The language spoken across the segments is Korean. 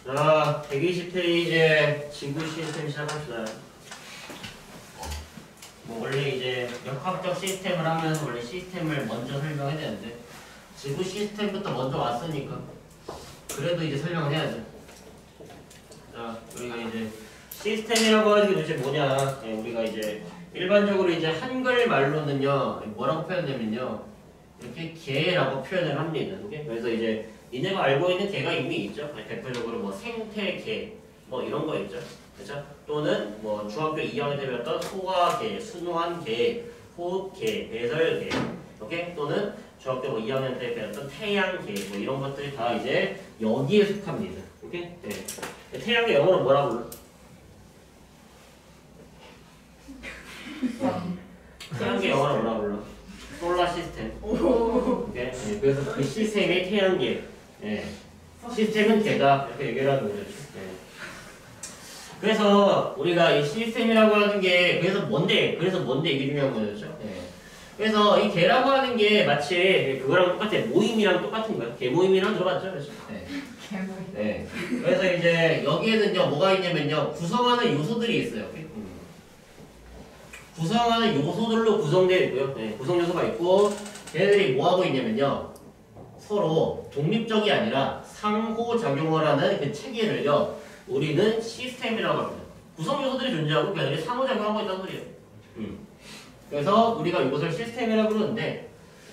자, 120페이지에 지구 시스템 시작합시다. 뭐 원래 이제 역학적 시스템을 하면서 원래 시스템을 먼저 설명해야 되는데 지구 시스템부터 먼저 왔으니까 그래도 이제 설명을 해야죠. 자, 우리가 이제 시스템이라고 하는 게 도대체 뭐냐? 네, 우리가 이제 일반적으로 이제 한글 말로는요 뭐라고 표현되면요 이렇게 개라고 표현을 합니다. 그래서 이제 니네가 알고 있는 개가 이미 있죠. 대표적으로 뭐 생태개 뭐 이런 거 있죠. 그렇죠? 또는 뭐 중학교 2학년 때 배웠던 소화개, 순환개, 호흡개, 배설개, 오케이? 또는 중학교 뭐 2학년 때 배웠던 태양계 뭐 이런 것들이 다 이제 여기에 속합니다. 오케이? 네. 태양계 영어로 뭐라 불러? 태양계 영어로 뭐라 불러? 솔라 시스템. 오케이? 네. 그래서 그 시스템이 태양계. 네. 시스템은 개다 이렇게 얘기를 하는 거죠. 네. 그래서 우리가 이 시스템이라고 하는 게 그래서 뭔데 이게 중요한 거죠. 네. 그래서 이 개라고 하는 게 마치 그거랑 똑같아. 모임이랑 똑같은 거야. 개 모임이랑 들어봤죠? 그렇죠? 네. 네. 그래서 이제 여기에는요 뭐가 있냐면요 구성하는 요소들이 있어요. 구성하는 요소들로 구성되어 있고요. 네. 구성 요소가 있고 걔네들이 뭐 하고 있냐면요 서로 독립적이 아니라 상호작용을 하는 그 체계를요 우리는 시스템이라고 합니다. 구성 요소들이 존재하고 걔네들이 상호작용하고 있다는 소리예요. 그래서 우리가 이것을 시스템이라고 부르는데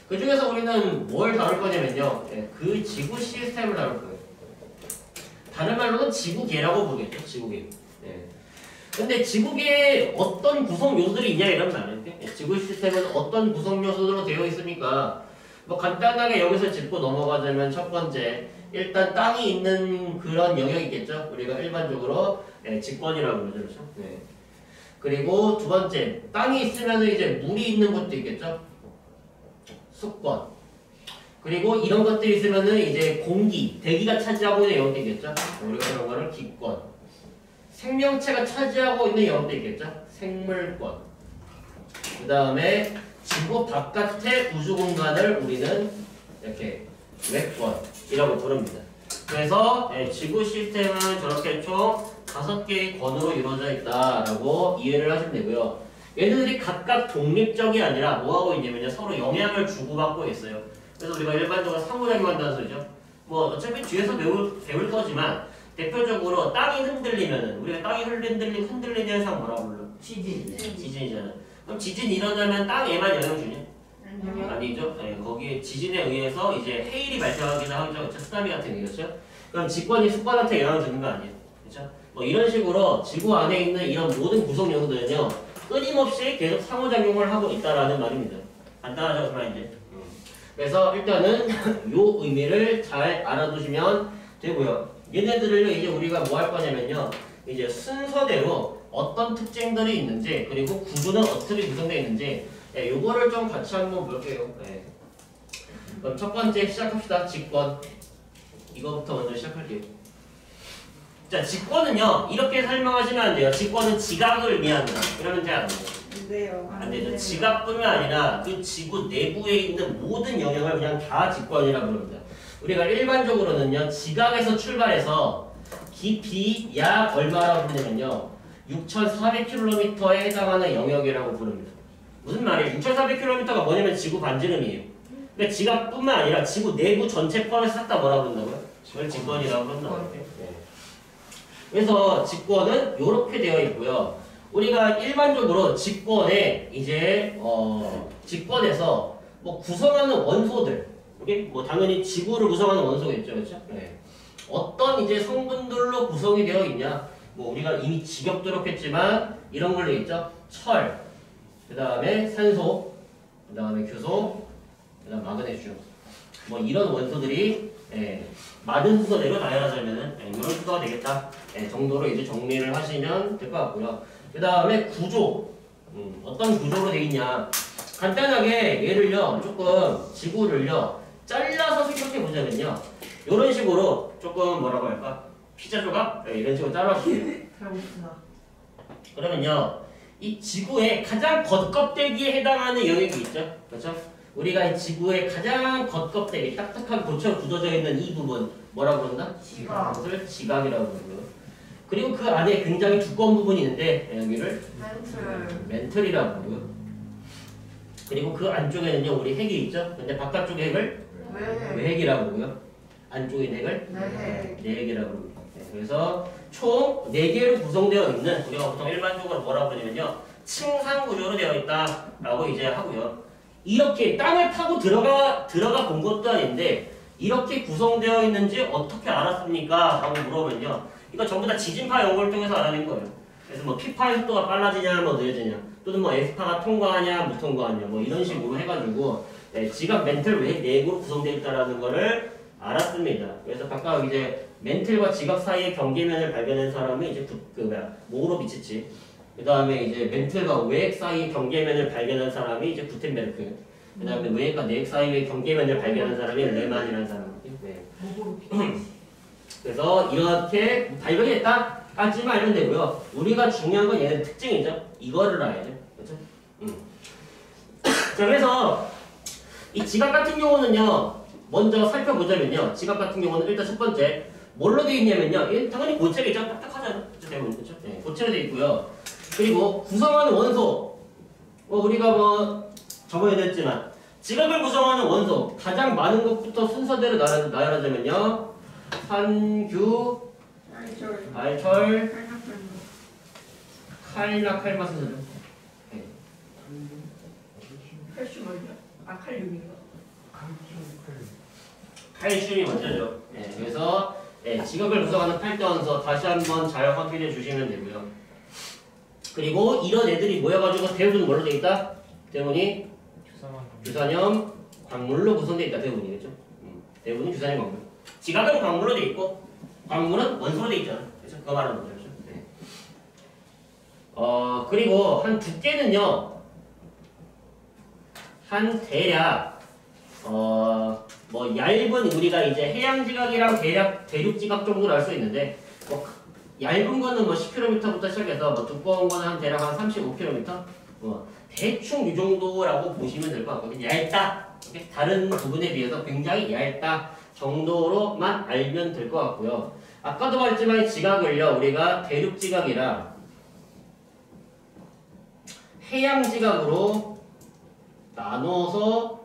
그 중에서 우리는 뭘 다룰 거냐면요 그 지구 시스템을 다룰 거예요. 다른 말로는 지구계라고 부르겠죠. 지구계. 네. 근데 지구계에 어떤 구성 요소들이 있냐 이런 말인데 지구 시스템은 어떤 구성 요소들로 되어 있습니까? 뭐 간단하게 여기서 짚고 넘어가자면 첫 번째 일단 땅이 있는 그런 영역이 있겠죠. 우리가 일반적으로 직권이라고 그러죠. 그렇죠? 네. 그리고 두 번째 땅이 있으면 이제 물이 있는 곳도 있겠죠. 수권. 그리고 이런 것들이 있으면은 이제 공기, 대기가 차지하고 있는 영역도 있겠죠. 우리가 그런 거를 기권. 생명체가 차지하고 있는 영역도 있겠죠. 생물권. 그 다음에 지구 바깥의 우주 공간을 우리는 이렇게 외권이라고 부릅니다. 그래서 지구 시스템은 저렇게 총 5개의 권으로 이루어져 있다라고 이해를 하시면 되고요. 얘네들이 각각 독립적이 아니라 뭐하고 있냐면요 서로 영향을 주고받고 있어요. 그래서 우리가 일반적으로 상호작용한다는 소리죠. 뭐 어차피 뒤에서 배울 거지만 대표적으로 땅이 흔들리면은 우리가 땅이 흔들리는 현상 뭐라고 불러? 지진이잖아. 그럼 지진이 일어나면 땅에만 영향 주냐? 아니죠. 네, 거기에 지진에 의해서 이제 해일이 발생하기도 하죠. 그렇죠? 쓰나미 같은 게 그렇죠? 그럼 직권이 수권한테 영향을 주는 거 아니에요? 그렇죠? 뭐 이런 식으로 지구 안에 있는 이런 모든 구성 요소들은요 끊임없이 계속 상호작용을 하고 있다라는 말입니다. 간단하죠, 그 말인데. 그래서 일단은 요 의미를 잘 알아두시면 되고요. 얘네들을 이제 우리가 뭐 할 거냐면요. 이제 순서대로 어떤 특징들이 있는지 그리고 구조는 어떻게 구성되어 있는지 요거를 좀 같이 한번 볼게요. 네. 그럼 첫 번째 시작합시다. 직권. 이거부터 먼저 시작할게요. 자, 직권은요. 이렇게 설명하시면 안 돼요. 직권은 지각을 의미합니다. 그러면 돼 안 돼요? 안 되죠. 지각뿐만 아니라 그 지구 내부에 있는 모든 영역을 그냥 다 직권이라고 부릅니다. 우리가 일반적으로는요. 지각에서 출발해서 깊이 약 얼마라고 부르냐면요. 6,400km에 해당하는 영역이라고 부릅니다. 무슨 말이에요? 6,400km가 뭐냐면 지구 반지름이에요. 그러니까 지각뿐만 아니라 지구 내부 전체 포함해서 싹 다 뭐라고 부른다고요? 그걸 직권이라고 부른다고요. 네. 그래서 직권은 이렇게 되어 있고요. 우리가 일반적으로 직권에 이제 직권에서 뭐 구성하는 원소들, 이게 뭐 당연히 지구를 구성하는 원소겠죠, 그렇죠? 네. 어떤 이제 성분들로 구성이 되어 있냐? 뭐 우리가 이미 지겹도록 했지만 이런 걸로 있죠. 철, 그 다음에 산소, 그 다음에 규소, 그 다음 마그네슘. 뭐 이런 원소들이 많은 순서대로 나열하자면은 이런 순서가 되겠다 정도로 이제 정리를 하시면 될 것 같고요. 그 다음에 구조, 어떤 구조로 되어 있냐. 간단하게 얘를요 조금 지구를요 잘라서 생각해 보자면요 이런 식으로 조금 뭐라고 할까 피자 조각 이런 식으로 잘라주세요. 그러면요 이 지구의 가장 겉껍데기에 해당하는 영역이 있죠, 그렇죠? 우리가 이 지구의 가장 겉껍데기 딱딱한 고체로 굳어져 있는 이 부분 뭐라고 그런다? 지각. 그것을 지각이라고 부르고요. 그리고 그 안에 굉장히 두꺼운 부분이 있는데 여기를 멘틀이라고 부르고요. 그리고 그 안쪽에는요 우리 핵이 있죠. 근데 바깥쪽 핵을 외핵이라고 부르고요. 안쪽에 있는 핵을 내핵이라고 부릅니다. 그래서 총 4개로 구성되어 있는 우리가 보통 일반적으로 뭐라고 부르냐면요 층상 구조로 되어 있다라고 이제 하고요. 이렇게 땅을 파고 들어가 본 것도 아닌데 이렇게 구성되어 있는지 어떻게 알았습니까? 라고 물어보면요. 이거 전부 다 지진파 연구를 통해서 알아낸 거예요. 그래서 뭐 P파의 속도가 빨라지냐 뭐 느려지냐 또는 뭐 S파가 통과하냐 못 통과하냐 뭐 이런 식으로 해가지고 지각 멘틀 외핵 내구로 구성되어 있다는 거를 알았습니다. 그래서 각각 이제 멘틀과 지각 사이의 경계면을 발견한 사람이 이제 모로 비치치. 그 다음에 이제 멘틀과 외핵 사이의 경계면을 발견한 사람이 이제 구텐베르크. 그 다음에 외핵과 내핵 사이의 경계면을 발견한 사람이 레만이라는 사람. 네. 그래서 이렇게 발견했다? 까지만 알면 되고요. 우리가 중요한 건 얘는 특징이죠. 이거를 알아야죠. 그렇죠? 자, 그래서 이 지각 같은 경우는요. 먼저 살펴보자면요. 지각 같은 경우는 일단 첫 번째 뭘로 되어 있냐면요. 얘는 당연히 고체겠죠. 딱딱하잖아. 대부분 그렇죠? 네, 고체로 되어 있고요. 그리고 구성하는 원소 우리가 뭐 저번에도 했지만 지각을 구성하는 원소 가장 많은 것부터 순서대로 나열하자면요. 산규, 알철, 칼이나 칼맛은 네. 칼슘 먼저. 칼륨인가? 칼슘이 먼저죠. 네, 그래서 지각을 구성하는 8대 원소 다시 한번 잘 확인해 주시면 되고요. 그리고 이런 애들이 모여가지고 대부분 뭘로 되어 있다? 대부분이 규산염, 광물로 구성되어 있다. 대부분이겠죠. 대부분이 규산염, 광물. 지각은 광물로 되어 있고 광물은 원소로 되어 있잖아. 그래서 그거 말하는 거죠. 네. 그리고 한 두께는요. 한 대략 뭐 얇은 우리가 이제 해양 지각이랑 대륙 지각 정도를 알 수 있는데 뭐 얇은 거는 뭐 10km부터 시작해서 뭐 두꺼운 거는 한 대략 한 35km 대충 이 정도라고 보시면 될 것 같거든요. 얇다. 다른 부분에 비해서 굉장히 얇다 정도로만 알면 될 것 같고요. 아까도 말했지만 지각을요 우리가 대륙 지각이랑 해양 지각으로 나눠서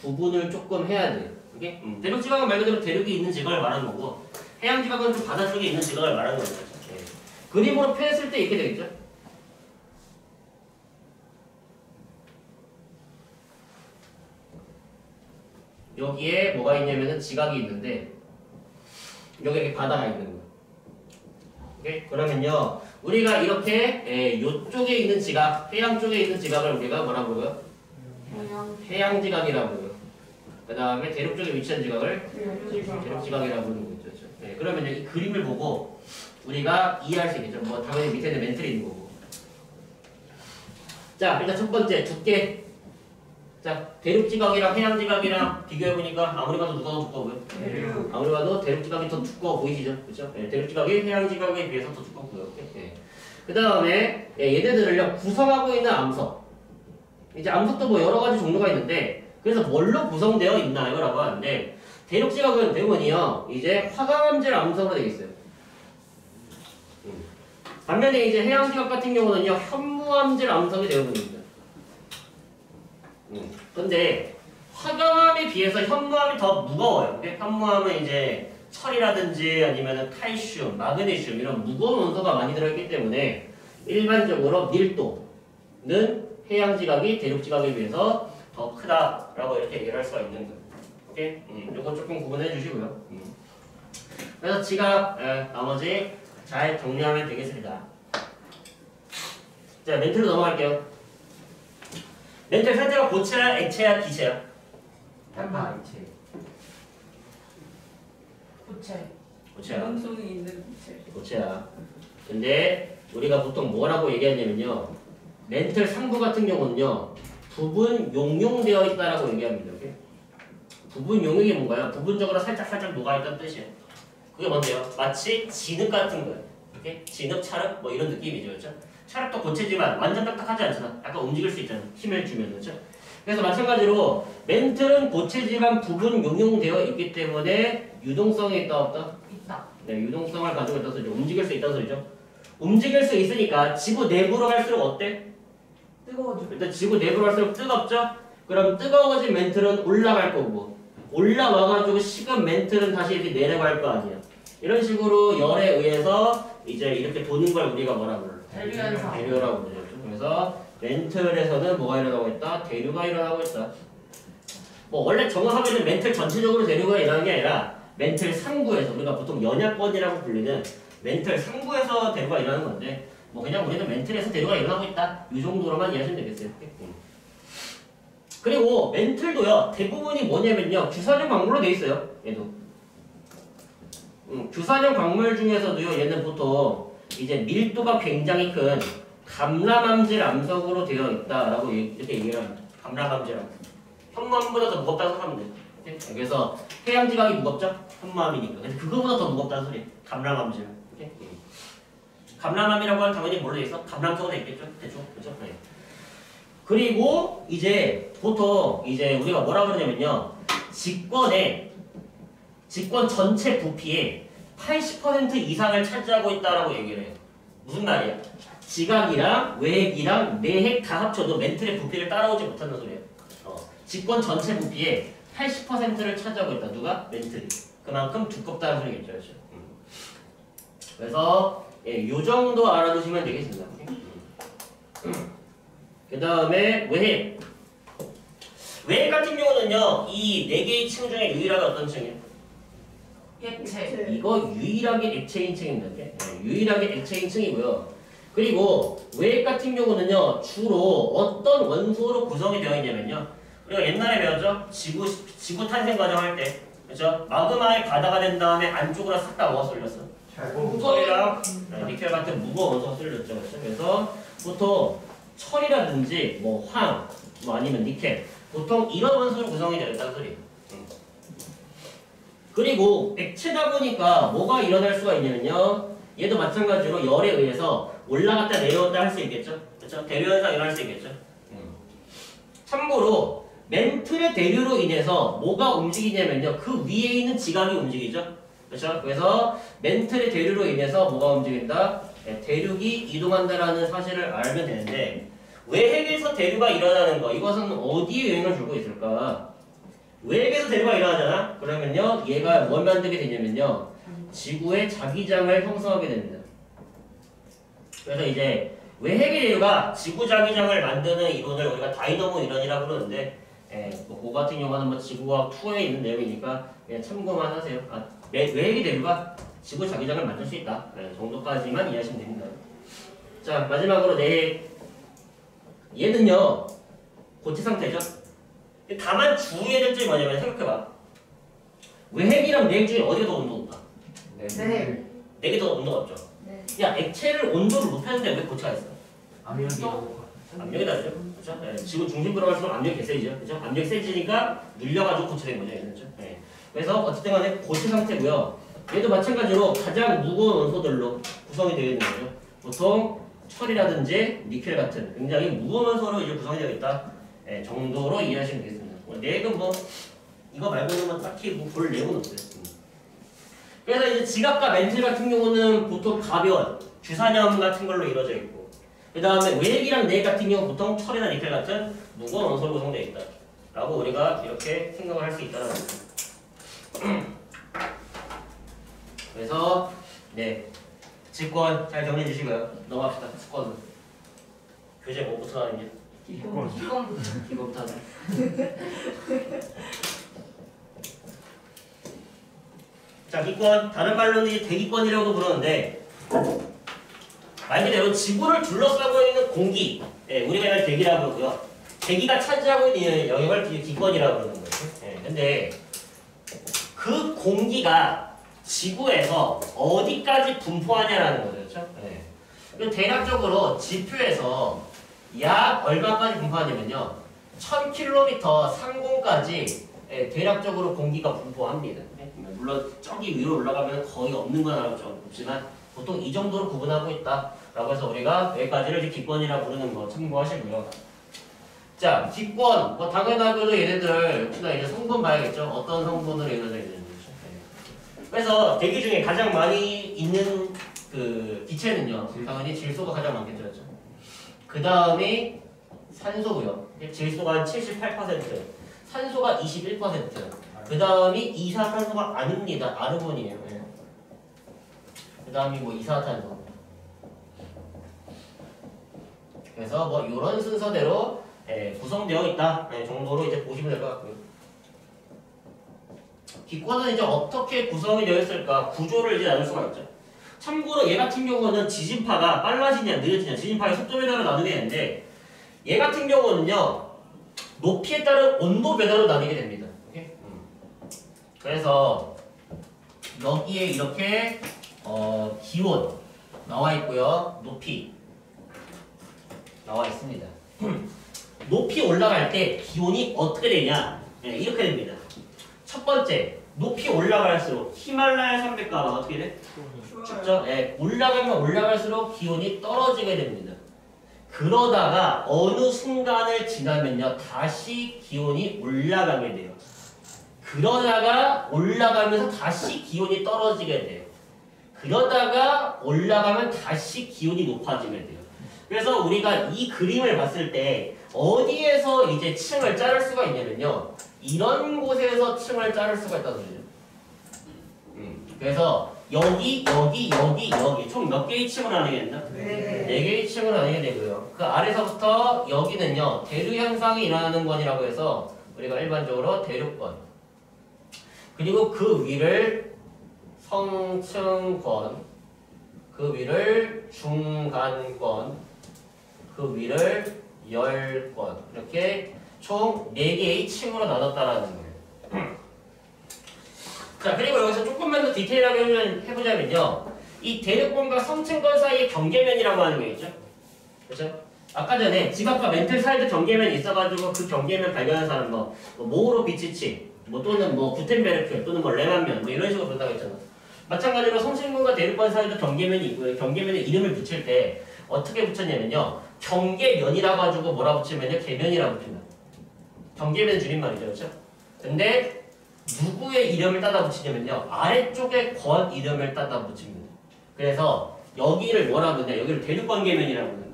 구분을 조금 해야 돼요. 이게 대륙 지각은 말 그대로 대륙이 있는 지각을 말하는 거고 해양 지각은 좀 바다 쪽에 있는 지각을 말하는 거죠. 네. 그림으로 표했을 때 이렇게 되겠죠. 여기에 뭐가 있냐면은 지각이 있는데 여기에 이렇게 바다가 있는 거예요. 오케이? 그러면요 우리가 이렇게 요쪽에 있는 지각, 해양 쪽에 있는 지각을 우리가 뭐라고 그러고요? 해양 지각이라고 그러고요. 그 다음에 대륙 쪽에 위치한 지각을 대륙 지각이라고 부르는 거죠. 그렇죠? 네, 그러면 이 그림을 보고 우리가 이해할 수 있겠죠. 뭐 당연히 밑에는 멘틀이 있는 거고. 자, 일단 첫 번째 두께. 자, 대륙 지각이랑 해양 지각이랑 비교해 보니까 아무리 봐도 누가 더 두꺼워요? 아무리 봐도 대륙 지각이 더 두꺼워 보이시죠? 그렇죠? 네, 대륙 지각이 해양 지각에 비해서 더 두껍고요. 네. 그 다음에 얘네들을요 구성하고 있는 암석. 이제 암석도 뭐 여러 가지 종류가 있는데. 그래서 뭘로 구성되어 있나요? 라고 하는데 대륙 지각은 대부분이요 이제 화강암질 암석으로 되어 있어요. 반면에 이제 해양 지각 같은 경우는요 현무암질 암석이 대부분입니다. 근데 화강암에 비해서 현무암이 더 무거워요. 현무암은 이제 철이라든지 아니면 칼슘, 마그네슘 이런 무거운 원소가 많이 들어있기 때문에 일반적으로 밀도는 해양 지각이 대륙 지각에 비해서 더 크다라고 이렇게 얘기를 할 수가 있는 거예요. 오케이? 요거 조금 구분해 주시고요. 그래서 지각 나머지 잘 정리하면 되겠습니다. 자, 멘트로 넘어갈게요. 멘트 상태가 고체야, 액체야, 기체야? 단반 고체야. 영성이 있는 고체. 고체야. 근데 우리가 보통 뭐라고 얘기하냐면요. 멘틀 상부 같은 경우는요. 부분 용융되어 있다라고 얘기합니다. 오케이? 부분 용융이 뭔가요? 부분적으로 살짝 녹아있다는 뜻이에요. 그게 뭔데요? 마치 진흙 같은 거예요. 오케이? 진흙, 찰흙 뭐 이런 느낌이죠. 그렇죠? 찰흙도 고체지만 완전 딱딱하지 않잖아. 약간 움직일 수 있잖아. 힘을 주면. 그렇죠? 그래서 마찬가지로 멘틀은 고체지방 부분 용용되어 있기 때문에 유동성이 있다 없다? 있다. 네, 유동성을 가지고 있다는 소리죠. 움직일 수 있다는 소리죠. 움직일 수 있으니까 지구 내부로 갈수록 어때? 뜨거워져. 일단 지구 내부로 갈수록 뜨겁죠? 그럼 뜨거워진 멘틀은 올라갈 거고 올라와가지고 식은 멘틀은 다시 이렇게 내려갈 거 아니야. 이런 식으로 열에 의해서 이제 이렇게 도는 걸 우리가 뭐라 불러? 대류현상. 대류라고 부르죠. 그래서 멘틀에서는 뭐가 일어나고 있다? 대류가 일어나고 있다. 뭐 원래 정확하게는 멘틀 전체적으로 대류가 일어나는 게 아니라 멘틀 상부에서 우리가 보통 연약권이라고 불리는 멘틀 상부에서 대류가 일어나는 건데 뭐 그냥 우리는 멘틀에서 대류가 일어나고 있다. 이 정도로만 이해하시면 되겠어요. 그리고 멘틀도요 대부분이 뭐냐면요 규산형 광물로 돼 있어요. 얘도 규산형 광물 중에서도요 얘는 보통 이제 밀도가 굉장히 큰 감람암질 암석으로 되어 있다라고 이렇게 얘기를 합니다. 감람암질 암석. 현무암보다 더 무겁다고 생각하면 돼요. 그래서 해양지각이 무겁죠? 현무암이니까. 근데 그거보다 더 무겁다는 소리. 감람암질. 감람암이라고 하면 당연히 뭘로 돼 있어? 감람토가 돼 있겠죠? 대충 그렇죠? 네. 그리고 이제 보통 이제 우리가 뭐라 그러냐면요. 직권 전체 부피의 80% 이상을 차지하고 있다라고 얘기를 해요. 무슨 말이야? 지각이랑 외핵이랑 내핵 다 합쳐도 멘틀의 부피를 따라오지 못한다는 소리예요. 직권 전체 부피의 80%를 차지하고 있다. 누가? 멘틀이. 그만큼 두껍다는 소리겠죠. 그렇죠? 그래서 이 정도 알아두시면 되겠습니다. 그 다음에 외핵. 외핵 같은 경우는요. 이 4개의 층 중에 유일하게 어떤 층이에요? 액체. 이거 유일하게 액체인 층입니다. 유일하게 액체인 층이고요. 그리고 외핵 같은 경우는요. 주로 어떤 원소로 구성이 되어 있냐면요. 우리가 옛날에 배웠죠? 지구 탄생 과정 할 때. 그렇죠? 마그마의 바다가 된 다음에 안쪽으로 싹 다 뭐가 쏠렸어? 철이랑 니켈 같은 무거운 원소가 쏠렸죠. 그렇죠? 그래서 보통 철이라든지 뭐 황, 뭐 아니면 니켈 보통 이런 원소로 구성이 되어 있다는 소리예요. 그리고 액체다 보니까 뭐가 일어날 수가 있냐면요. 얘도 마찬가지로 열에 의해서 올라갔다 내려왔다 할 수 있겠죠. 그렇죠? 대류 현상 일어날 수 있겠죠. 참고로 멘틀의 대류로 인해서 뭐가 움직이냐면요. 그 위에 있는 지각이 움직이죠. 그렇죠? 그래서 멘틀의 대류로 인해서 뭐가 움직인다? 대륙이 이동한다라는 사실을 알면 되는데 외핵에서 대류가 일어나는 거 이것은 어디에 영향을 주고 있을까? 외핵에서 대류가 일어나잖아? 그러면요 얘가 뭘 만들게 되냐면요 지구의 자기장을 형성하게 됩니다. 그래서 이제 외핵의 대류가 지구 자기장을 만드는 이론을 우리가 다이너모 이론이라고 그러는데 그 같은 경우는 뭐 지구과학 2에 있는 내용이니까 그냥 참고만 하세요. 외핵의 대류가 지구 자기장을 만들 수 있다. 정도까지만 이해하시면 됩니다. 자 마지막으로 내핵. 얘는요 고체 상태죠. 다만 주의해야 될 점이 뭐냐면 생각해봐. 외핵이랑 내핵 중에 어디가 더 온도가 높아? 네. 내게 더 온도가 없죠. 네. 야 액체를 온도를 높였는데 왜 고체가 있어? 압력이 압력이 다르죠. 그렇죠? 지구 중심부로 갈수록 압력이 개세지죠. 그렇죠? 압력이 세지니까 눌려가지고 고체된 거죠. 그렇죠? 그래서 어쨌든 간에 고체 상태고요. 얘도 마찬가지로 가장 무거운 원소들로 구성이 되어 있는 거죠. 보통 철이라든지 니켈 같은 굉장히 무거운 원소로 이제 구성이 되어 있다 정도로 이해하시면 되겠습니다. 내액은 뭐 이거 말고는 뭐 딱히 뭐 볼 내용은 없어요. 그래서 이제 지각과 멘틀 같은 경우는 보통 가벼운 규산염 같은 걸로 이루어져 있고 그 다음에 외핵이랑 내핵 같은 경우 보통 철이나 니켈 같은 무거운 원소로 구성되어 있다 라고 우리가 이렇게 생각을 할 수 있다는 겁니다. 그래서 직권 잘 정리해 주시고요. 넘어갑시다. 직권은 교재 뭐부터 하는지 기본부터. 이거부터 하자. 자, 기권 다른 말로는 이제 대기권이라고도 부르는데 말 그대로 지구를 둘러싸고 있는 공기, 우리가 이걸 대기라고 부르고요. 대기가 차지하고 있는 영역을 기권이라고 부르는 거예요. 근데 그 공기가 지구에서 어디까지 분포하냐라는 거죠. 그렇죠? 대략적으로 지표에서 약 얼마까지 분포하냐면요. 1000km 상공까지 대략적으로 공기가 분포합니다. 물론 저기 위로 올라가면 거의 없는 건 없지만 보통 이 정도로 구분하고 있다라고 해서 우리가 여기까지를 이제 기권이라 부르는 거 참고하시고요. 자, 기권. 뭐 당연하게도 얘네들 혹시나 이제 성분 봐야겠죠. 어떤 성분으로 이루어져 있는지. 그래서 대기 중에 가장 많이 있는 그 기체는요. 당연히 질소가 가장 많겠죠. 그렇죠? 그 다음이 산소고요. 질소가 한 78%, 산소가 21%. 그 다음이 이산화탄소가 아닙니다. 아르곤이에요. 예. 그 다음이 뭐 이산화탄소. 그래서 뭐 이런 순서대로 구성되어 있다 정도로 이제 보시면 될 것 같고요. 기권은 이제 어떻게 구성이 되어 있을까 구조를 이제 나눌 수가 있죠. 참고로 얘 같은 경우는 지진파가 빨라지냐 느려지냐 지진파의 속도 변화로 나누게 되는데 얘 같은 경우는요 높이에 따른 온도 변화로 나뉘게 됩니다. 오케이? 그래서 여기에 이렇게 기온 나와 있고요 높이 나와 있습니다. 높이 올라갈 때 기온이 어떻게 되냐 이렇게 됩니다. 첫 번째 높이 올라갈수록 히말라야 산맥가가 어떻게 돼? 춥죠? 올라가면 올라갈수록 기온이 떨어지게 됩니다. 그러다가 어느 순간을 지나면요 다시 기온이 올라가게 돼요. 그러다가 올라가면서 다시 기온이 떨어지게 돼요. 그러다가 올라가면 다시 기온이 높아지게 돼요. 그래서 우리가 이 그림을 봤을 때 어디에서 이제 층을 자를 수가 있냐면요 이런 곳에서 층을 자를 수가 있다는 거죠. 그래서 여기 총 몇 개의 층으로 나뉘게 된다? 네. 4개의 층으로 나뉘게 되고요. 그 아래서부터 여기는요 대류 현상이 일어나는 권이라고 해서 우리가 일반적으로 대류권 그리고 그 위를 성층권 그 위를 중간권 그 위를 열권 이렇게 총 4개의 층으로 나눴다라는 거예요. 자 그리고 여기서 조금만 더 디테일하게 해보자면요 이 대륙권과 성층권 사이의 경계면이라고 하는 게 있죠. 그렇죠? 아까 전에 지각과 멘틀 사이드 경계면이 있어가지고 그 경계면 발견한 사람 뭐 모호로 비치치 뭐 또는 뭐 구텐베르크 또는 뭐 레만면 뭐 이런 식으로 본다고 했잖아. 마찬가지로 성층권과 대륙권 사이도 경계면이 있고요. 경계면에 이름을 붙일 때 어떻게 붙였냐면요 경계면이라고 가지고 뭐라 붙이면요 계면이라고 붙인다. 경계면 줄임말이죠. 그렇죠? 근데 누구의 이름을 따다 붙이냐면요 아래쪽에 권 이름을 따다 붙입니다. 그래서 여기를 뭐라 그러냐 여기를 대륙권계면이라고 하는 거예요.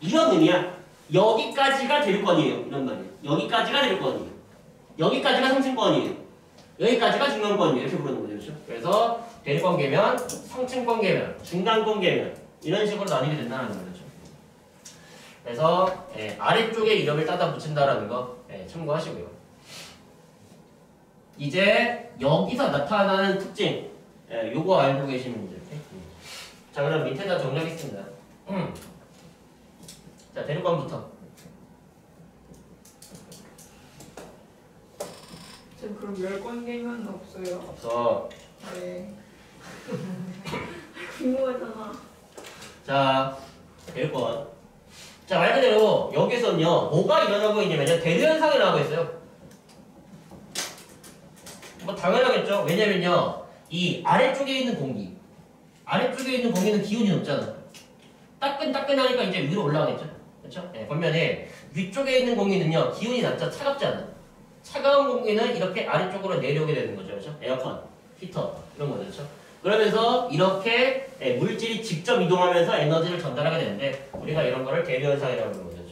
이런 의미야. 여기까지가 대륙권이에요. 이런 말이에요. 여기까지가 대륙권이에요. 여기까지가 성층권이에요. 여기까지가 중간권이에요. 이렇게 부르는 거죠. 그렇죠? 그래서 대륙권계면, 성층권계면, 중간권계면 이런 식으로 나뉘게 된다는 거죠. 그래서 아래쪽에 이름을 따다 붙인다라는 거 참고하시고요. 이제 여기서 나타나는 특징 요거 알고 계시는 분들. 자 그럼 밑에다 정리하겠습니다. 자 대륙권부터. 지금 그럼 10권 없어요. 없어. 네. 궁금하잖아. 자 대륙권. 자 말 그대로 여기서는요 뭐가 일어나고 있냐면요 대류 현상이 나오고 있어요. 뭐 당연하겠죠. 왜냐면요 이 아래쪽에 있는 공기는 기온이 높잖아. 따끈따끈하니까 이제 위로 올라가겠죠. 그렇죠? 반면에 위쪽에 있는 공기는요 기온이 낮죠. 차갑잖아. 차가운 공기는 이렇게 아래쪽으로 내려오게 되는 거죠. 그렇죠? 에어컨, 히터 이런 거죠. 그렇죠? 그러면서 이렇게 물질이 직접 이동하면서 에너지를 전달하게 되는데 우리가 이런 거를 대류 현상이라고 부르는 거죠.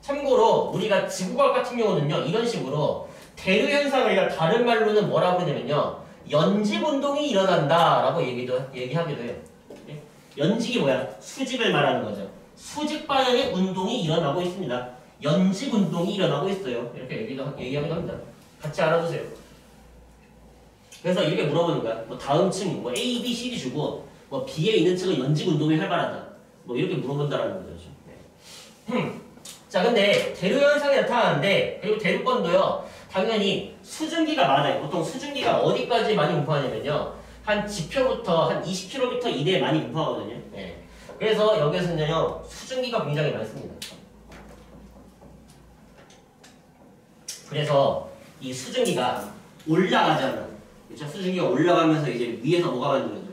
참고로 우리가 지구과학 같은 경우는요 이런 식으로 대류 현상을 다른 말로는 뭐라고 그러냐면요 연직 운동이 일어난다라고 얘기하기도 해요. 연직이 뭐야? 수직을 말하는 거죠. 수직 방향의 운동이 일어나고 있습니다. 연직 운동이 일어나고 있어요. 이렇게 얘기하기도 합니다. 같이 알아두세요. 그래서 이렇게 물어보는 거야. 뭐 다음 층 뭐 A, B, C, D 주고 뭐 B에 있는 층은 연직 운동이 활발하다. 뭐 이렇게 물어본다라는 거죠. 자 근데 대류 현상이 나타나는데 그리고 대류권도요 당연히 수증기가 많아요. 보통 수증기가 어디까지 많이 분포하냐면요 한 지표부터 한 20km 이내에 많이 분포하거든요. 그래서 여기서는요 수증기가 굉장히 많습니다. 그래서 이 수증기가 올라가잖아. 그렇죠? 수증기가 올라가면서 이제 위에서 뭐가 만들어져?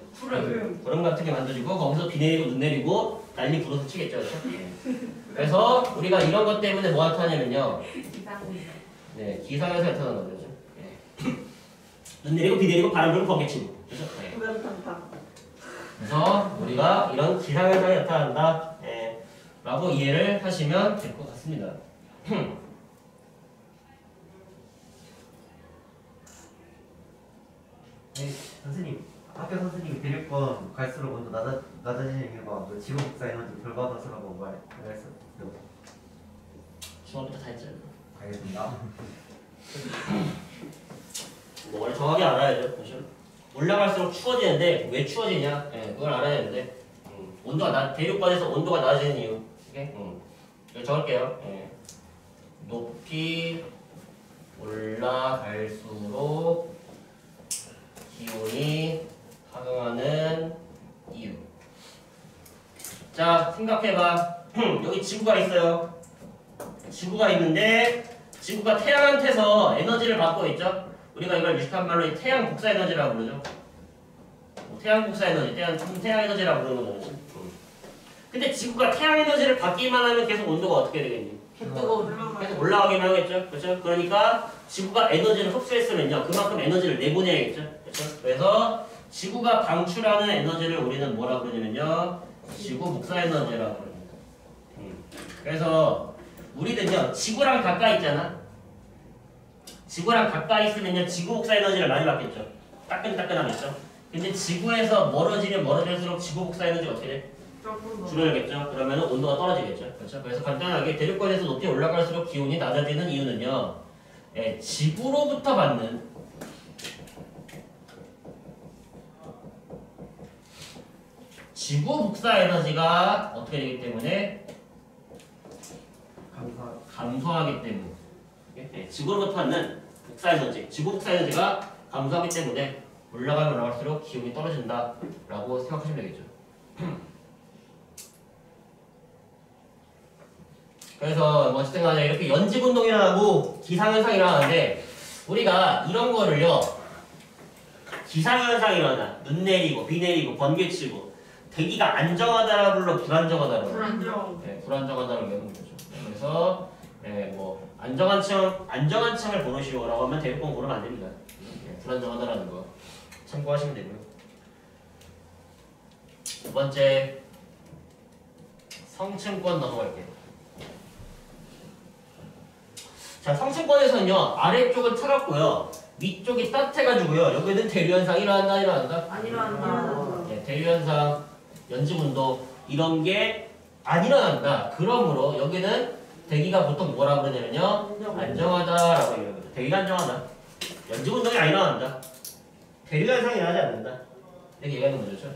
구름 같은 게 만들어지고 거기서 비 내리고 눈 내리고 난리 부르서 치겠죠, 그렇죠? 그래서 우리가 이런 것 때문에 뭐 나타나냐면요. 네, 기상현상이 나타나는 거죠. 네. 눈 내리고 비 내리고 바람 불고 번개 치고. 그렇죠? 네. 그래서 우리가 이런 기상현상이 나타난다. 네. 라고 이해를 하시면 될 것 같습니다. 네, 선생님, 학교 선생님이 대륙권 갈수록 온도 낮아지는 이유가 그 지구 복사 에너지 결과도수라고 말했었죠. 중학부터 다 했죠. 알겠습니다. 뭐 원래 정확히 알아야죠. 그렇죠? 올라갈수록 추워지는데 왜 추워지냐? 네, 그걸 알아야 되는데 온도가 대륙권에서 온도가 낮아지는 이유. 오케이? 이거 적을게요. 네. 높이 올라갈수록 기온이 상승하는 이유. 자, 생각해봐. 여기 지구가 있어요. 지구가 있는데 지구가 태양한테서 에너지를 받고 있죠. 우리가 이걸 유식한 말로 태양 복사 에너지라고 부르죠. 태양 복사 에너지, 태양 에너지라고 부르는 거죠. 근데 지구가 태양 에너지를 받기만 하면 계속 온도가 어떻게 되겠니? 계속 올라가기만 하겠죠. 그렇죠? 그러니까 지구가 에너지를 흡수했으면요, 그만큼 에너지를 내보내야겠죠. 그렇죠? 그래서 지구가 방출하는 에너지를 우리는 뭐라고 그러냐면요, 지구 복사 에너지라고 그럽니다. 그래서 우리는요, 지구랑 가까이 있잖아. 지구랑 가까이 있으면요, 지구 복사 에너지를 많이 받겠죠. 따끈따끈하겠죠. 근데 지구에서 멀어지면 멀어질수록 지구 복사 에너지가 어떻게 돼? 줄어들겠죠. 그러면 온도가 떨어지겠죠. 그렇죠? 그래서 간단하게 대륙권에서 높이 올라갈수록 기온이 낮아지는 이유는요, 지구로부터 받는 지구 복사 에너지가 어떻게 되기 때문에 감소하기 때문에. 지구로부터 받는 복사 에너지, 지구 복사 에너지가 감소하기 때문에 올라가면 올라갈수록 기온이 떨어진다라고 생각하시면 되겠죠. 그래서 뭐 어쨌든 간에 이렇게 연지운동이 일어나고 기상현상이 일어나는데, 우리가 이런 거를요, 기상현상이 일어나 눈 내리고 비 내리고 번개 치고 대기가 안정하다라 불러 불안정하다라고. 네, 불안정하다라고 얘기하는 거죠. 그래서 뭐 안정한 층을 보내시오라고 하면 대륙권 고르면 안 됩니다. 불안정하다라는 거 참고하시면 되고요. 두 번째, 성층권 넘어갈게요. 자, 성층권에서는요, 아래쪽은 차갑고요, 위쪽이 따뜻해가지고요, 여기는 대류현상이 일어난다, 일어난다? 안 일어난다. 네, 대류현상, 연지운동 이런 게 안 일어난다. 그러므로 여기는 대기가 보통 뭐라고 그러냐면요, 안정하다라고 얘기하는 거죠. 대기가 안정하다. 연지운동이 안 일어난다. 대류현상이 일어나지 않는다. 이렇게 얘기하는 거죠.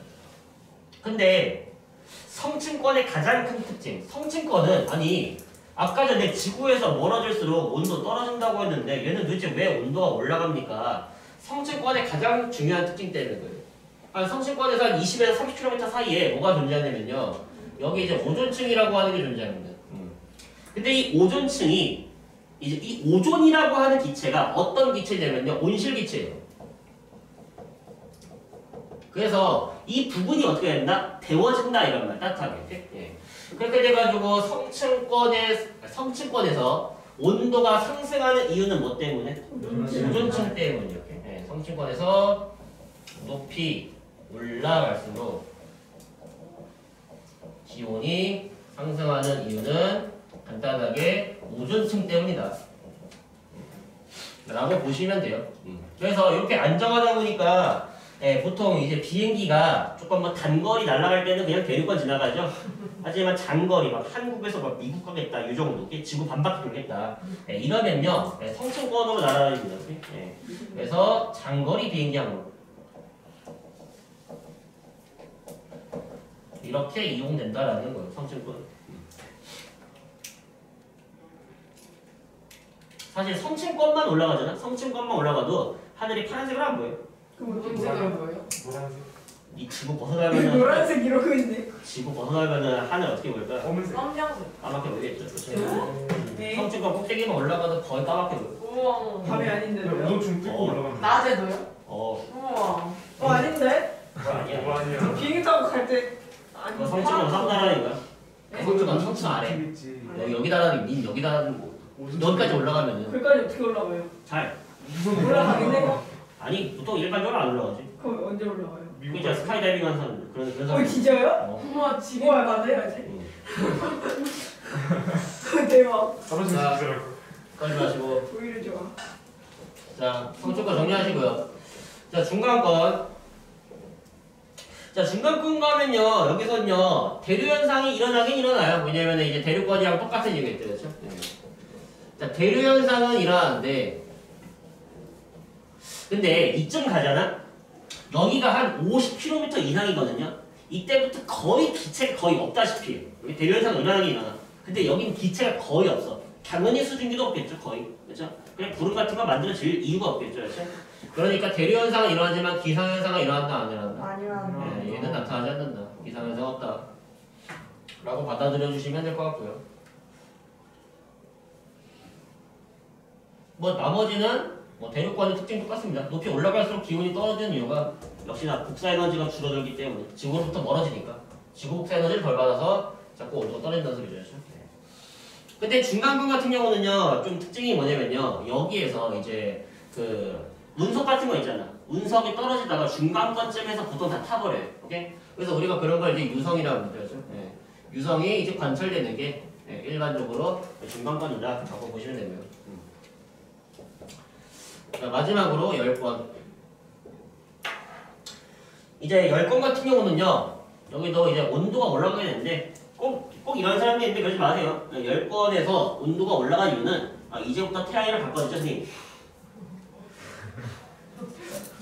근데 성층권의 가장 큰 특징, 성층권은 아니 아까 전에 지구에서 멀어질수록 온도 떨어진다고 했는데 얘는 도대체 왜 온도가 올라갑니까? 성층권의 가장 중요한 특징 때문에 그래요. 성층권에서 한 20에서 30km 사이에 뭐가 존재하냐면요, 여기 이제 오존층이라고 하는 게 존재합니다. 근데 이 오존층이 이제 이 오존이라고 하는 기체가 어떤 기체냐면요, 온실 기체예요. 그래서 이 부분이 어떻게 된다? 데워진다 이런 말, 따뜻하게. 예. 그렇게 돼가지고 성층권에서 온도가 상승하는 이유는 뭐 때문에? 오존층 때문이요. 예. 성층권에서 높이 올라갈수록 기온이 상승하는 이유는 간단하게 오존층 때문이다 라고 보시면 돼요. 그래서 이렇게 안정하다 보니까 보통 이제 비행기가 조금 뭐 단거리 날아갈 때는 그냥 대륙권 지나가죠. 하지만 장거리 막 한국에서 막 미국 가겠다 이 정도, 지구 반바퀴 돌겠다 이러면요, 성층권으로 날아다닙니다. 그래서 장거리 비행기 항로 이렇게 이용된다라는 거예요. 성층권. 사실 성층권만 올라가잖아. 성층권만 올라가도 하늘이 파란색으로 안 보여. 그럼 어떻게 색으로 보여요? 노란색, 이 지구 벗어나면은 노란색 이러고 있네. 지구 벗어나면은 하늘 어떻게 보일까? 검은색. 검정색. 까맣게 보이겠죠. 그렇죠? 네. 성층권 꼭대기만 올라가도 거의 까맣게 보여. 우와. 밤이 아닌데도요? 눈 좀 뜨고 올라가면. 낮에도요? 어, 우와. 아닌데? 그거 아니야. 뭐 아니야. 비행기 타고 갈 때 아니 성취는 상단하니까. 성취는 성취 아래. 있지. 여기다가 민 여기다가 뭐 여기까지 올라가면은 거기까지 어떻게 올라가요? 잘. 올라가긴 해요? 아니 보통 일반적으로 안 올라가지. 그럼 언제 올라가요? 미국 이제 스카이다이빙 하는 사람 그런 어 사람. 진짜요? 어. 우와 지금 알바돼야지. 응. 대박. 떨어지는 자. 시절을. 떨지 마시고. 오히려 좋아. 자, 성취권 정리하시고요. 자, 중간권. 자, 중간권 가면요, 여기서는요, 대류 현상이 일어나긴 일어나요. 왜냐면 이제 대류권이랑 똑같은 얘기겠죠, 그렇죠? 네. 자, 대류 현상은 일어나는데, 근데 이쯤 가잖아? 여기가 한 50km 이상이거든요? 이때부터 거의 기체가 거의 없다시피 해요. 여기 대류 현상은 일어나긴 일어나. 근데 여긴 기체가 거의 없어. 당연히 수증기도 없겠죠, 거의. 그렇죠? 그냥 구름 같은 거 만들어질 이유가 없겠죠, 그렇죠? 그러니까 대류 현상은 일어나지만 기상 현상은 일어난다, 안 일어난다? 아니야. 네, 얘는 나타나지 않는다. 기상 현상 없다. 라고 받아들여 주시면 될 것 같고요. 뭐 나머지는 뭐 대륙과의 특징 똑같습니다. 높이 올라갈수록 기온이 떨어지는 이유가 역시나 복사 에너지가 줄어들기 때문에 지구로부터 멀어지니까 지구 복사 에너지를 덜 받아서 자꾸 온도가 떨어진다는 소리죠. 근데 중간권 같은 경우는요 좀 특징이 뭐냐면요 여기에서 이제 그 운석 같은 거 있잖아. 운석이 떨어지다가 중간권쯤에서 보통 다 타버려요. 오케이? 그래서 우리가 그런 걸 이제 유성이라고 부르죠. 예. 유성이 이제 관철되는 게 일반적으로 중간권이다라고 보시면 되고요. 자, 마지막으로 10권. 이제 10권 같은 경우는요 여기도 이제 온도가 올라가게 되는데 꼭 이런 사람이 있는데 그러지 마세요. 10권에서 온도가 올라간 이유는 이제부터 태양이랑 바꿔주죠, 선생님.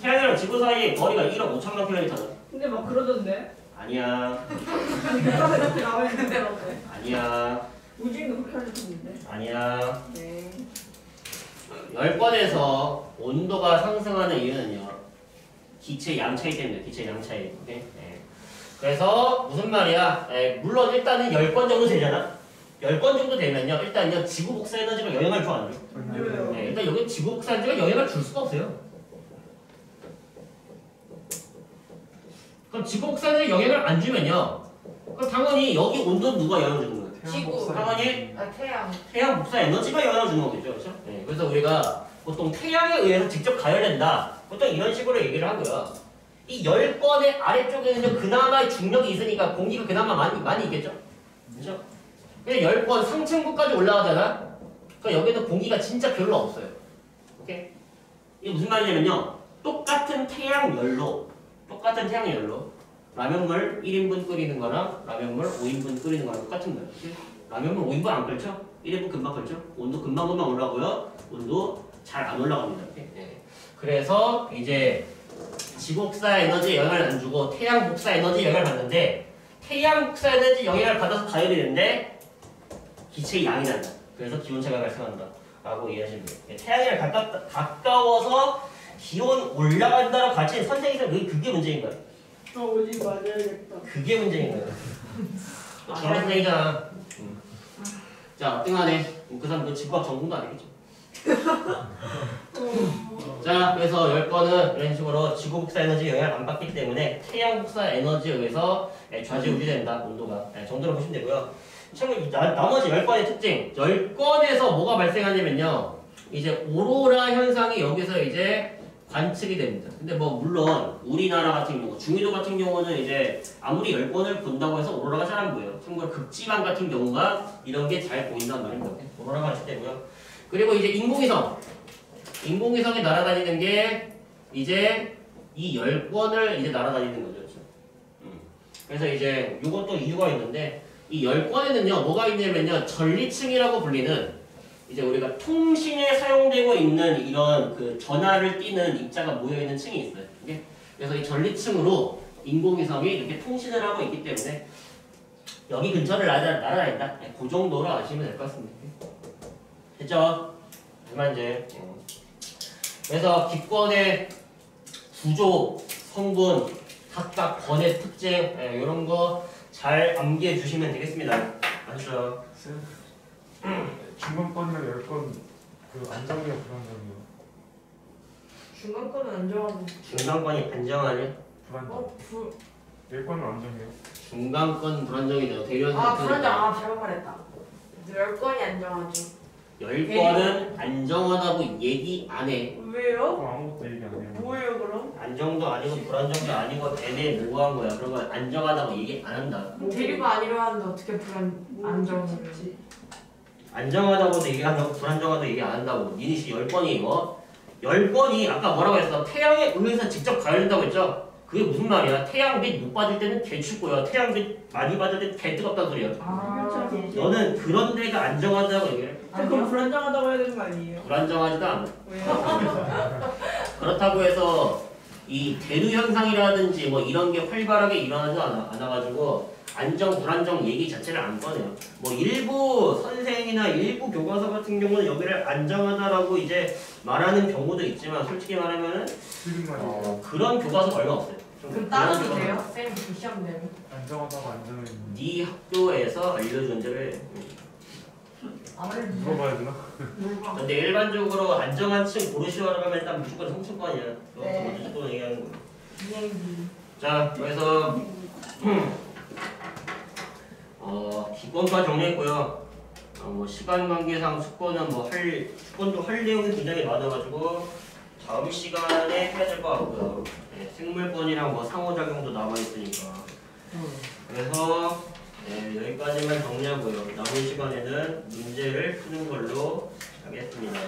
태양이랑 지구 사이의 거리가 1억 5천만 킬로미터다. 근데 막 그러던데. 아니야. 그래서 이렇게 나와 있는데 어때? 아니야. 우주인도 그렇게 하셨는데. 아니야. 네. 10권에서 온도가 상승하는 이유는요. 기체 양차이 때문에 기체 양차이. 오케이? 네. 그래서 무슨 말이야? 물론 일단은 10권 정도 되잖아. 10권 정도 되면요. 일단요. 지구 복사 에너지가 영향을 줘 안 줘? 줘요. 네, 일단 여기 지구 복사 에너지가 영향을 줄 수가 없어요. 그럼 지구 복사 에너지 영향을 안 주면요. 그럼 당연히 여기 온도는 누가 영향을 주는 거예요? 지구. 당연히 태양. 태양 복사 에너지가 영향을 주는 거겠죠, 그렇죠? 네, 그래서 우리가 보통 태양에 의해서 직접 가열된다. 보통 이런 식으로 얘기를 하고요. 이 10권의 아래쪽에는 그나마 중력이 있으니까 공기가 그나마 많이 있겠죠, 그렇죠? 근데 10권 상층부까지 올라가잖아. 그러니까 여기는 공기가 진짜 별로 없어요. 오케이? 이게 무슨 말이냐면요, 똑같은 태양열로 라면물 1인분 끓이는 거랑 라면물 5인분 끓이는 거랑 똑같은 거예요. 오케이? 라면물 5인분 안 끓죠? 1인분 금방 끓죠? 온도 금방 올라고요. 온도 잘 안 올라갑니다. 오케이? 네. 그래서 이제 지구 복사 에너지에 영향을 안 주고 태양 복사 에너지에 영향을 받는데 태양 복사 에너지 영향을 받아서 가열이 되는데 기체의 양이 난다. 그래서 기온차가 발생한다. 라고 이해하시면 돼요. 태양이랑 가까워서 기온 올라간다라고 가르친 선생님들 그게 문제인 거예요. 오지 맞아야겠다. 그게 문제인 거예요. 저런 선생이잖아. 자, 어떡하네. 그 사람 그 집밥 전공도 아니겠죠. 자, 그래서 10번은 이런 식으로 지구 복사 에너지 영향을 안 받기 때문에 태양 복사 에너지에 의해서 좌지우지된다. 온도가. 정도로 보시면 되고요. 참고로 나머지 10건의 특징. 10건에서 뭐가 발생하냐면요. 이제 오로라 현상이 여기서 이제 관측이 됩니다. 근데 뭐 물론 우리나라 같은 경우, 중위도 같은 경우는 이제 아무리 10번을 본다고 해서 오로라가 잘 안 보여요. 참고로 극지방 같은 경우가 이런 게 잘 보인단 말입니다. 오로라가 관측되고요. 그리고 이제 인공위성이 날아다니는 게 이제 이 10권을 이제 날아다니는 거죠. 그렇죠? 그래서 이제 이것도 이유가 있는데 이 10권에는요 뭐가 있냐면요 전리층이라고 불리는 이제 우리가 통신에 사용되고 있는 이런 그 전하를 띠는 입자가 모여있는 층이 있어요. 오케이? 그래서 이 전리층으로 인공위성이 이렇게 통신을 하고 있기 때문에 여기 근처를 날아다닌다. 그 정도로 아시면 될 것 같습니다. 됐죠? 그만 이제. 그래서 기권의 구조, 성분, 각각 권의 특징 이런 거 잘 암기해 주시면 되겠습니다. 아시죠? 중간권이나 10건 그 안정이가 불안정이요. 중간 거는 안 좋아하고. 중간권이 안정하냐? 불안정. 10건은 안정이요. 중간권 불안정이죠. 대류현상. 아 불안정 잘못 말했다. 10건이 안정하죠. 10번은 안정하다고 얘기 안 해. 왜요? 아무것도 얘기 안 해요. 뭐예요 그럼? 안정도 아니고 불안정도 아니고 애매모호한 거야. 그런 거 안정하다고 얘기 안 한다. 대류가 아니라 하는데 어떻게 안정이지? 안정하다고도 얘기한다고 불안정하다고 얘기 안 한다고. 니니시 10번이 10번이 아까 뭐라고 했어? 태양에 의해서 직접 가야 된다고 했죠? 그게 무슨 말이야? 태양빛 못 받을 때는 개 춥고요. 태양빛 많이 받을 때는 개 뜨겁다는 소리야. 아 너는 그런 데가 안정하다고 얘기해. 그럼 불안정하다고 해야 되는 거 아니에요? 불안정하지도 않아. 왜요? 그렇다고 해서 이 대류 현상이라든지 뭐 이런 게 활발하게 일어나지 않아가지고 안정 불안정 얘기 자체를 안 꺼내요. 뭐 일부 선생이나 일부 교과서 같은 경우는 여기를 안정하다라고 이제 말하는 경우도 있지만 솔직히 말하면은 지금 말이에요. 그런 교과서 얼마 없어요. 좀 그럼 그런 따져도 교과서. 돼요? 쌤 시험 되면? 안정하다고 안정했는데 네 학교에서 알려준 데를. 아무래도 물어봐야 되나? 물어봐. 근데 일반적으로 안정한 층 고르시오라고 하면 일단 무조건 성층권이야. 네. 그거 무조건 얘기하는 거. 비행기. 자, 그래서 기권과 정리했고요. 뭐 시간 관계상 숙고는 숙고도 할 내용이 굉장히 많아가지고 다음 시간에 해야 될 것 같고요. 네, 생물권이랑 뭐 상호작용도 남아 있으니까. 그래서 여기까지만 정리하고요. 남은 시간에는 문제를 푸는 걸로 하겠습니다.